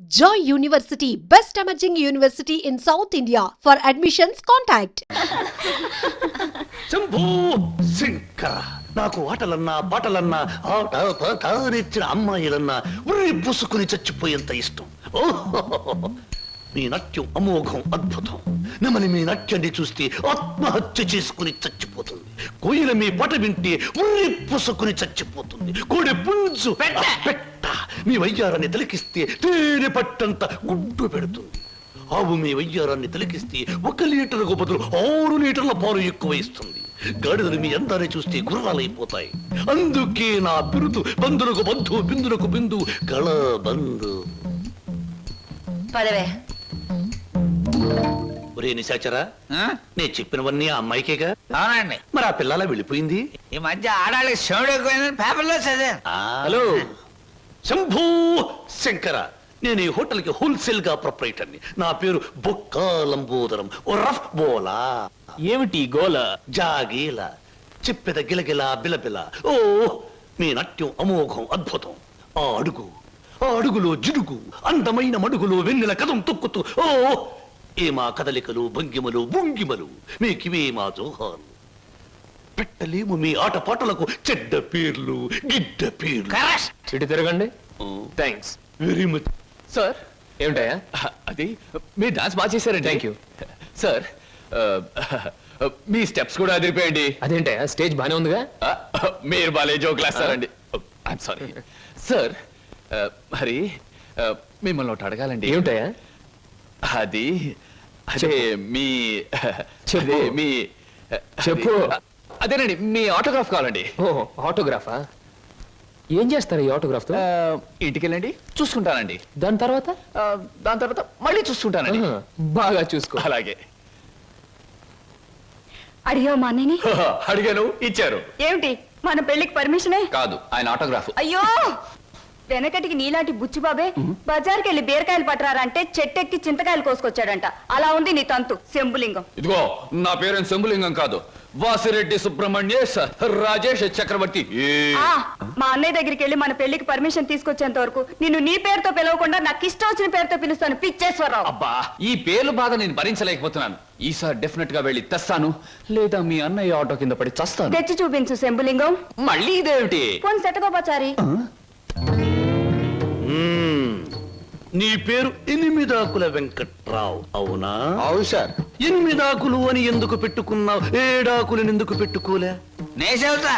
Joy University, best emerging university in South India. For admissions, contact. Shambhu Shankara నాకు ఆటలన్నా పాటలన్నా ఆట పాట నేర్చిన అమ్మాయిలన్నా ఉర్రి పూసుకుని చచ్చిపోయేంత ఇష్టం. ఓహో మీ నాట్యం అమోఘం అద్భుతం. నమని మీ నాట్యాన్ని చూస్తే ఆత్మహత్య చేసుకుని చచ్చిపోతుంది. కోయిల మీ పాట వింటే ఉర్రి పూసుకుని చచ్చిపోతుంది. కోడి పుంజు పెట్ట మీ వయ్యారాన్ని తిలకిస్తే తేనె పట్టంత గుడ్డు పెడుతుంది. ఆవు మీ వయ్యారాన్ని తిలకిస్తే 1 లీటర్కు బదులు 6 లీటర్ల పాలు ఎక్కువ ఇస్తుంది. గాడిదలు మీ అందాన్ని చూస్తే గుర్రాలైపోతాయి. అందుకే నా బిరుదు బంధులకు బంధు బిందులకు బిందు గళ బంధు. పదవే ఒరే నిశాచరా, నేను చెప్పినవన్నీ ఆ అమ్మాయికేగా? అవునండి. మరి ఆ పిల్లల వెళ్ళిపోయింది. ఈ మధ్య ఆడాళ్ళకి శివుడు ఎక్కువైందని పేపర్లో చదివాను. హలో శంభూ శంకర, నేను ఈ హోటల్ కి హోల్సేల్ గా ప్రొపరేటర్ని. నా పేరు బొక్కాలంబోదరం రఫ్ బోలా. ఏమిటి గోల? జాగీల చెప్పెద గిలగిల బిలబిల. ఓ మీ నాట్యం అమోఘం అద్భుతం. ఆ అడుగులో జిడుగు, అందమైన మడుగులో వెన్నెల కదం తొక్కుతూ. ఓ ఏ మా కదలికలు భంగిమలు భుంగిమలు, మీకివే మా జోహాలు. పెట్టలేము మీ ఆటపాటలకు చెడ్డ పేర్లు గిడ్డ పేర్లు. ఇటు తిరగండి. Thanks very much sir. ఏమిటయ్యా అది? మీరు డాన్స్ బాగా చేశారండి. Thank you sir. Me steps కూడా అదిరిపోయండి. అదేంటయ్యా స్టేజ్ బానే ఉందిగా? మీరు బాలే జోకులు వేస్తారండి. I'm sorry sir. మరి మిమ్మల్ని ఒకటి అడగాలండి. ఏమిటయ్యా అది? అదే మీ అదే మీ చెప్పు. అదేనండి మీ ఆటోగ్రాఫ్ కావాలండి. ఓ ఆటోగ్రాఫా? ఏం చేస్తారు ఈ ఆటోగ్రాఫ్ తో? ఇంటికి వెళ్ళండి చూసుకుంటానండి. దాని తర్వాత మళ్ళీ చూసుకుంటానండి. బాగా చూసుకో. అలాగే. అడిగావు మా అన్నయ్యని? అడిగాను, ఇచ్చారు. ఏమిటి మన పెళ్లికి పర్మిషనే? కాదు, ఆయన ఆటోగ్రాఫ్. అయ్యో వెనకటికి నీలాంటి బుచ్చిబాబే బజార్కి వెళ్ళి బీరకాయలు పట్టరారంటే చెట్టెక్కి చింతకాయలు కోసుకొచ్చాడంట. అలా ఉంది నీ తంతు శంభులింగం. ఇదిగో నా పేరు శంభులింగం కాదు, వాసిరెడ్డి సుబ్రహ్మణ్యేశ్ రాజేష్ చక్రవర్తి. మా అన్నయ్య దగ్గరికి వెళ్ళి మన పెళ్లికి పర్మిషన్ తీసుకొచ్చేంత వరకు నిన్ను నీ పేరుతో పిలవకుండా నాకు ఇష్టం వచ్చిన పేరుతో పిలుస్తాను పిచ్చేశ్వరరావు. అబ్బా ఈ పేర్లు బాధ నేను భరించలేకపోతున్నాను. ఈసారి డెఫినెట్ గా వెళ్ళి తెస్తాను, లేదా మీ అన్నయ్య ఆటో కింద పడి చస్తాను. తెచ్చి చూపించు శంభులింగం. మళ్ళీ ఇదేమిటి? పోని సెటగోపచారి. నీ పేరు 8 ఆకుల వెంకట్రావు అవునా? అవును సార్. 8 ఆకులు అని ఎందుకు పెట్టుకున్నావు? 7 ఆకులను ఎందుకు పెట్టుకోలే? నే చెబుతా,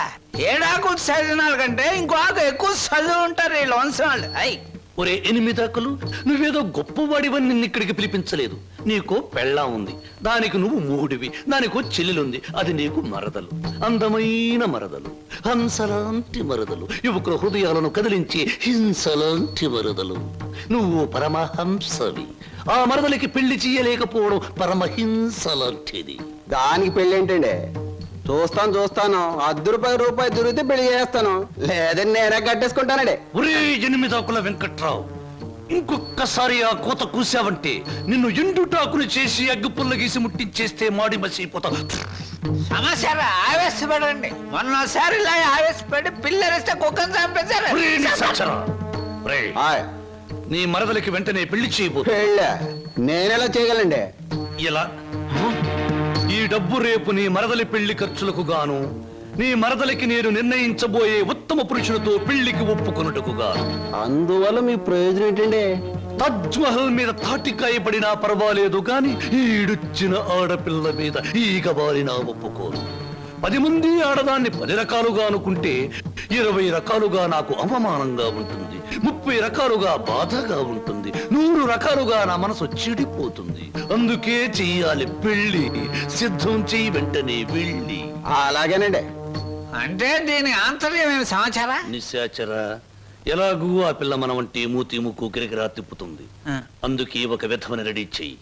7 ఆకులు చదివిన కంటే ఇంకో ఆకు ఎక్కువ చదువు ఉంటారు ఈ లోన్సం వాళ్ళు. అయ్యి ఒరే 8 ఆకులు, నువ్వేదో గొప్పవాడివని నిన్ను ఇక్కడికి పిలిపించలేదు. నీకో పెళ్ళాం ఉంది, దానికి నువ్వు మూడివి. దానికో చెల్లెలుంది, అది నీకు మరదలు. అందమైన మరదలు, హంసలాంటి మరదలు, యువకుల హృదయాలను కదిలించి హింసలాంటి మరదలు. నువ్వు పరమహంసవి. ఆ మరదలికి పెళ్లి చేయలేకపోవడం పరమహింస లాంటిది. దానికి పెళ్లి ఏంటండి? చూస్తాను ₹10 దొరికితే పెళ్లి చేస్తాను, లేదని నేనే కట్టేసుకుంటానండి. ఒరే 8 ఆకుల వెంకట్రావు, ఇంకొక్కసారి ఆ కోత కూసావంటే నిన్ను ఎండుటాకులు చేసి అగ్గిపుల్ల గీసి ముట్టించేస్తే మాడి మసిపోతావు. సమస్య ఆవేశపడండి. మొన్నసారి ఇలా ఆవేశపడి పిల్లరిస్తే కుక్కను చంపేశారు. ఒరే నిశాచరా, ఒరే, నీ మరదలికి వెంటనే పెళ్లి చేయబో. పెళ్ళా? నేనెలా చేయగలండి? ఇలా ఈ డబ్బు రేపు నీ మరదలి పెళ్లి ఖర్చులకు గాను, నీ మరదలికి నేను నిర్ణయించబోయే ఉత్తమ పురుషులతో పెళ్లికి ఒప్పుకొనుటకు గాను. అందువల్ల మీ ప్రయోజనం ఏంటండి? తాజ్ మహల్ మీద తాటికాయ పడినా పర్వాలేదు గాని ఈడుచ్చిన ఆడపిల్ల మీద ఈగ బారినా ఒప్పుకోను. 10 మంది ఆడదాన్ని 10 రకాలుగా అనుకుంటే 20 రకాలుగా నాకు అవమానంగా ఉంటుంది, 30 రకాలుగా బాధగా ఉంటుంది, 100 రకాలుగా నా మనసు చెడిపోతుంది. అందుకే చెయ్యాలి పెళ్లి. సిద్ధం చెయ్యి వెంటనే వెళ్ళి. అలాగేనండి. అంటే దీని ఆంతర్యమైన సమాచారా? నిశాచరా, ఎలాగూ ఆ పిల్ల మన వంటి మూతి ముక్కు కిరికిరా తిప్పుతుంది. అందుకే ఒక విధవని రెడీ చెయ్యి.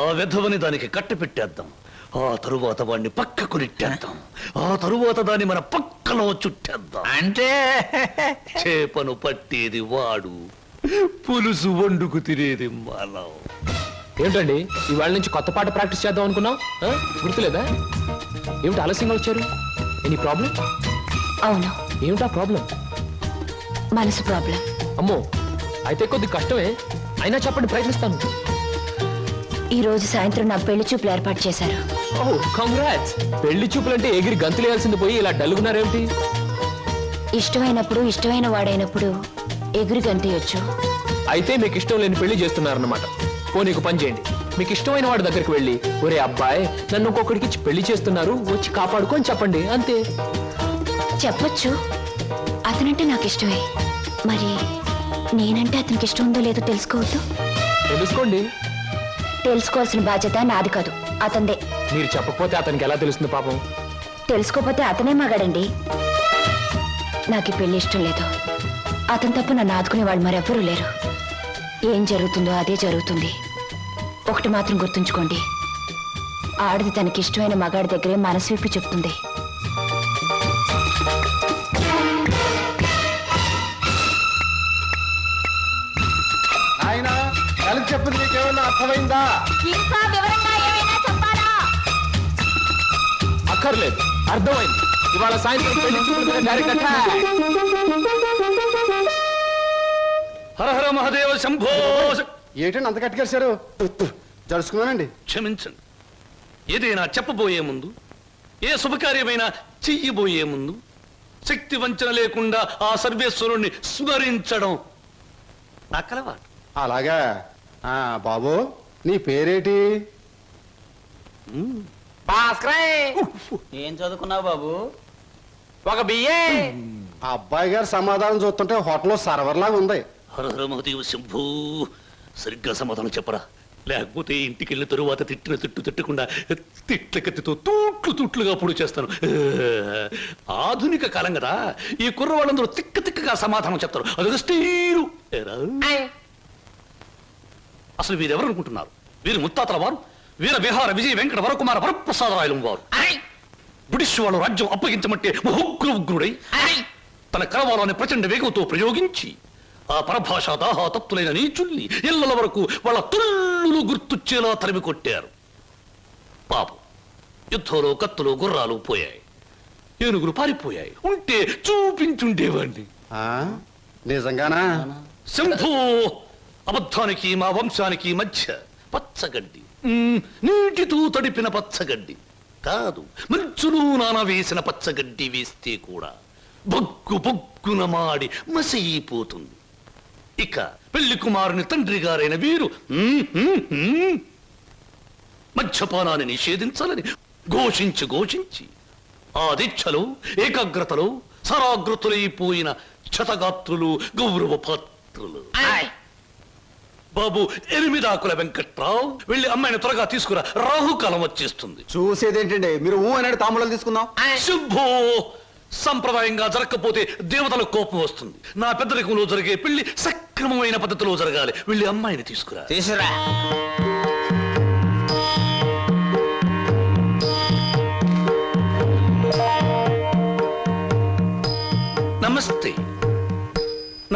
ఆ విధవని దానికి కట్ట పెట్టేద్దాం. ఆ తరువాత వాడిని పక్కకు నెట్టేద్దాం. ఆ తరువాత దాన్ని మన పక్కలో చుట్టేద్దాం. అంటే చేపను పట్టేది వాడు, పులుసు వండుకు తినేది మనం. ఏమిటండి ఇవాళ నుంచి కొత్త పాట ప్రాక్టీస్ చేద్దాం అనుకున్నాం, గుర్తులేదా? ఏమిటి ఆలస్యంగా వచ్చారు? Any problem? అవును. ఏమిటా ప్రాబ్లం? మనసు ప్రాబ్లం. అమ్మో, అయితే కొద్ది కష్టమే. అయినా చెప్పండి, ప్రయత్నిస్తాను. ఈ రోజు సాయంత్రం నాకు పెళ్లి చూపులు ఏర్పాటు చేశారు. ఓ కంగ్రాట్స్. పెళ్లి చూపులంటే ఎగిరి గంతులేయాల్సింది పోయి ఇలా డల్లుగున్నారేమిటి? ఇష్టమైనప్పుడు ఇష్టమైన వాడైనప్పుడు ఎగురు గంతయొచ్చు. అయితే మీకు ఇష్టం లేని పెళ్లి చేస్తున్నారన్నమాట. నీకు పని చేయండి, మీకు ఇష్టమైన వాడి దగ్గరికి వెళ్ళి, ఒరే అబ్బాయి నన్ను ఇంకొకడికి ఇచ్చి పెళ్లి చేస్తున్నారు, వచ్చి కాపాడుకొని చెప్పండి, అంతే. చెప్పొచ్చు, అతనంటే నాకు ఇష్టమే. మరి నేనంటే అతనికి ఇష్టం ఉందో లేదో తెలుసుకోవద్దు. తెలుసుకోండి. తెలుసుకోవాల్సిన బాధ్యత నాది కాదు, అతందే. మీరు చెప్పకపోతే అతనికి ఎలా తెలుస్తుంది పాపం? తెలుసుకోపోతే అతనే మగాడండి. నాకు ఈ పెళ్లి ఇష్టం లేదు. అతను తప్ప నన్ను ఆదుకునే వాళ్ళు మరెవ్వరూ లేరు. ఏం జరుగుతుందో అదే జరుగుతుంది. ఒకటి మాత్రం గుర్తుంచుకోండి, ఆడది తనకి ఇష్టమైన మగాడి దగ్గరే మనసు విప్పి చెప్తుంది. ఆయన కలిసి చెప్పింది నీకేమన్నా అర్థమైందా? ఇంకా వివరంగా ఏమైనా చెప్పాలా? అక్కర్లేదు, అర్థమైంది. ఇవాళ సాయంత్రం పెళ్లి చూపుల మీద direct attack. హర హర మహాదేవ శంభో. ఏంటండి అంత కట్టుకేశారు? జరుచుకున్నానండి. క్షమించండి. ఏదైనా చెప్పబోయే ముందు, ఏ శుభకార్యమైనా చెయ్యబోయే ముందు శక్తి వంచన లేకుండా ఆ సర్వేశ్వరుణ్ణి స్మరించడం నా కలవాటు. అలాగా. బాబు నీ పేరేటి? ఏం చదువుకున్నావు బాబు? ఒక బిఏ. ఆ అబ్బాయి గారి సమాధానం చూస్తుంటే హోటల్లో సర్వర్ లాగా ఉంది. హర హర మహాదేవ శంభో. సరిగ్గా సమాధానం చెప్పరా, లేకపోతే ఇంటికి వెళ్ళిన తరువాత తిట్టిన తిట్టు తిట్టకుండా తిట్ల కత్తితో తూట్లుగా పొడి చేస్తాను. ఆధునిక కాలం కదా, ఈ కుర్రవాళ్ళందరూ తిక్కగా సమాధానం చెప్తారు. అదొక స్టీరు. అసలు వీరెవరు అనుకుంటున్నారు? వీరు ముత్తాతల వారు, వీర విహార విజయ వెంకట వరకుమార వరప్రసాదరాయలు వారు. బ్రిటిష్ వాళ్ళు రాజ్యం అప్పగించమంటే ఉగ్రుడై తన కరవాలని ప్రచండ వేగంతో ప్రయోగించి ఆ పరభాషా దాహాతత్తులైన నీచుల్ని ఇళ్ల వరకు వాళ్ళ తుల్లులు గుర్తుచ్చేలా తరిమి కొట్టారు. పాపం, యుద్ధంలో కత్తులు గుర్రాలు పోయాయి, ఏనుగులు పారిపోయాయి. ఉంటే చూపించుండేవాడిని. నిజంగానా? శంభో. అబద్ధానికి మా వంశానికి మధ్య పచ్చగడ్డి, నీటితో తడిపిన పచ్చగడ్డి కాదు, మంచులు నానవేసిన పచ్చగడ్డి వేస్తే కూడా బొగ్గున మాడి మసైపోతుంది. ఇక పెళ్లి కుమారుని తండ్రి గారైన వీరు మద్యపానాన్ని నిషేధించాలని ఘోషించి ఆ దీక్షలో ఏకాగ్రతలో సరాగ్రతులైపోయిన క్షతగాత్రులు, గౌరవ పాత్రులు. బాబు ఎనిమిదాకుల వెంకట్రావు, వెళ్ళి అమ్మాయిని త్వరగా తీసుకురా, రాహుకాలం వచ్చేస్తుంది. చూసేదేంటండి, మీరు అనేది తాములను తీసుకుందాం. శుభో. సంప్రదాయంగా జరగకపోతే దేవతల కోపం వస్తుంది. నా పెద్దరికంలో జరిగే పెళ్లి సక్రమమైన పద్ధతిలో జరగాలి. వెళ్ళి అమ్మాయిని తీసుకురా. తీసురా. నమస్తే,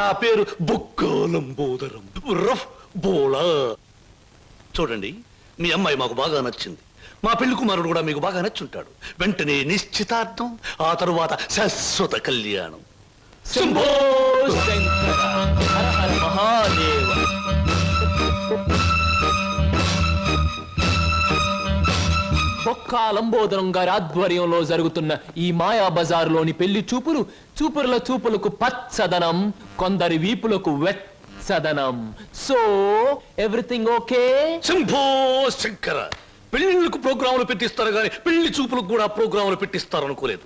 నా పేరు బొక్కాలంబోదరం రఫ్ బోలా. చూడండి, మీ అమ్మాయి మాకు బాగా నచ్చింది. మా పెళ్లి కుమారుడు కూడా మీకు బాగా నచ్చుంటాడు. వెంటనే నిశ్చితార్థం, ఆ తరువాత శాశ్వత కళ్యాణం. శంభో శంకర హర హర మహాదేవ. బొక్కా లంబోదరం గారి ఆధ్వర్యంలో జరుగుతున్న ఈ మాయా బజారులోని పెళ్లి చూపుల చూపులకు పచ్చదనం, కొందరి వీపులకు వెచ్చదనం. So everything okay? Shambho Shankara. పెళ్లిళ్ళకు ప్రోగ్రాములు పెట్టిస్తారు కానీ పెళ్లి చూపులకు కూడా ప్రోగ్రాములు పెట్టిస్తారు అనుకోలేదు.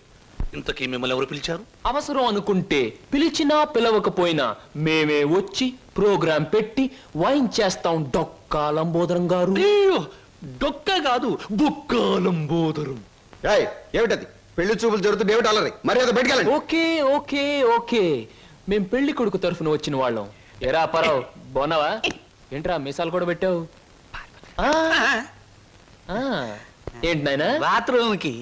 ఇంతకీ మిమ్మల్ని ఎవరు పిలిచారు? అవసరం అనుకుంటే పిలిచినా పిలవకపోయినా మేమే వచ్చి ప్రోగ్రాం పెట్టి వాయించేస్తాం. డొక్కా లంబోదరం గారు. అయ్యో, డొక్క కాదు, బొక్కాలంబోదరం. ఏమిటది? పెళ్లి చూపులు జరుగుతుంది, ఏమిటి అలరి? మర్యాద బయటకెళ్ళండి. ఓకే ఓకే ఓకే, మేం పెళ్లి కొడుకు తరఫున వచ్చిన వాళ్ళం. ఎరా పరావు, బాగున్నావా? ఏంట్రా మీసాలు కూడా పెట్టావు? ఏంటి నాయనా? బాత్రూమ్ కి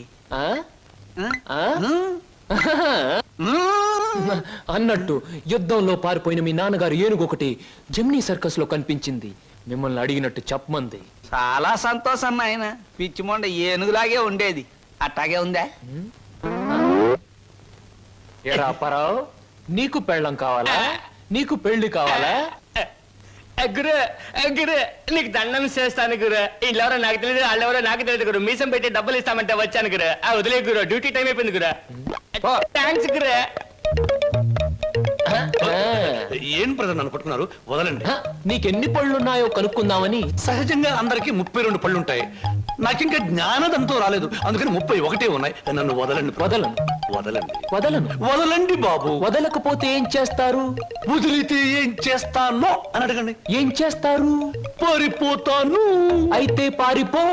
అన్నట్టు యుద్ధంలో పారిపోయిన మీ నాన్నగారు ఏనుగొకటి జమ్నీ సర్కస్ లో కనిపించింది. మిమ్మల్ని అడిగినట్టు చెప్పమంది. చాలా సంతోషం నాయన. పిచ్చి మొండ ఏనుగులాగే ఉండేది, అట్టాగే ఉందా? ఎరా పరావు, నీకు పెళ్ళం కావాలా? నీకు పెళ్లి కావాలా? గురు గురు నీకు దండం చేస్తాను గురు వీళ్ళెవరో నాకు తెలియదు వాళ్ళెవరో నాకు తెలియదు గురు మీసం పెట్టి డబ్బులు ఇస్తామంటే వచ్చాను గురు వదిలే గురు డ్యూటీ టైం అయిపోయింది గురు థ్యాంక్స్ గురు ఏం ప్రజలు నన్ను పట్టుకున్నారు? వదలండి. నీకెన్ని పళ్ళున్నాయో కనుక్కుందామని. సహజంగా అందరికి 32 పళ్ళుంటాయి. నాకింకా జ్ఞానదంతో రాలేదు, అందుకని 31 ఉన్నాయి. నన్ను వదలండి. వదలను. వదలండి. వదలను. వదలండి బాబు. వదలకపోతే ఏం చేస్తారు? వదిలితే ఏం చేస్తానో అని అడగండి. ఏం చేస్తారు? పారిపోతాను. అయితే పారిపో.